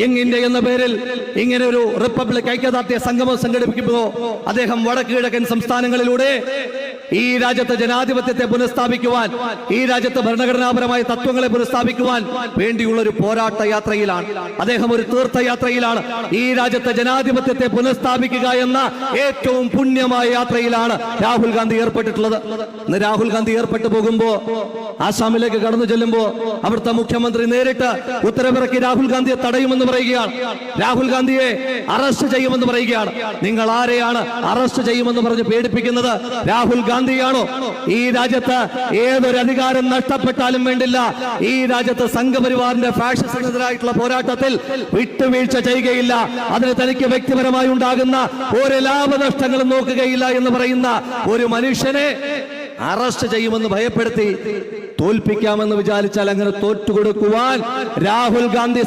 Young India എന്ന പേരിൽ ഇങ്ങനെ ഒരു റിപ്പബ്ലിക് ഐക്യദാർഢ്യ സംഗമം സംഘടിപ്പിക്കുമ്പോൾ അദ്ദേഹം വടക്ക് കിഴക്കൻ സംസ്ഥാനങ്ങളിലൂടെ ഈ രാജ്യത്തെ ജനാധിപത്യത്തെ പുനഃസ്ഥാപിക്കുവാൻ, ഈ രാജ്യത്തെ ഭരണഘടനാപരമായ തത്വങ്ങളെ പുനഃസ്ഥാപിക്കുവാൻ വേണ്ടിയുള്ള ഒരു പോരാട്ട യാത്രയിലാണ്. അദ്ദേഹം ഒരു തീർത്ഥയാത്രയിലാണ്. ഈ രാജ്യത്തെ ജനാധിപത്യത്തെ പുനഃസ്ഥാപിക്കുക എന്ന ഏറ്റവും പുണ്യമായ യാത്രയിലാണ് രാഹുൽ ഗാന്ധി ഏർപ്പെട്ടിട്ടുള്ളത്. ഇന്ന് രാഹുൽ ഗാന്ധി ഏർപ്പെട്ടു പോകുമ്പോ ആസാമിലേക്ക് കടന്നു ചെല്ലുമ്പോ അവിടുത്തെ മുഖ്യമന്ത്രി നേരിട്ട് ഉത്തരവിറക്കി രാഹുൽ ഗാന്ധിയെ തടയുമെന്ന് പറയുകയാണ്. രാഹുൽ ഗാന്ധിയെ അറസ്റ്റ് ചെയ്യുമെന്ന് പറയുകയാണ്. നിങ്ങൾ ആരെയാണ് അറസ്റ്റ് ചെയ്യുമെന്ന് പറഞ്ഞ് പേടിപ്പിക്കുന്നത്? രാഹുൽ ഗാന്ധിയാണോ? ഈ രാജ്യത്ത് ഏതൊരു അധികാരം നഷ്ടപ്പെട്ടാലും വേണ്ടില്ല, ഈ രാജ്യത്ത് സംഘപരിവാറിന്റെ ഫാഷിസത്തിനെതിരായിട്ടുള്ള പോരാട്ടത്തിൽ വിട്ടുവീഴ്ച ചെയ്യുകയില്ല. അതിന് തനിക്ക് വ്യക്തിപരമായി ഉണ്ടാകുന്ന ഒരു ലാഭനഷ്ടങ്ങളും നോക്കുകയില്ല എന്ന് പറയുന്ന ഒരു മനുഷ്യനെ അറസ്റ്റ് ചെയ്യുമെന്ന് ഭയപ്പെടുത്തി തോൽപ്പിക്കാമെന്ന് വിചാരിച്ചാൽ അങ്ങനെ തോറ്റുകൊടുക്കുവാൻ രാഹുൽ ഗാന്ധി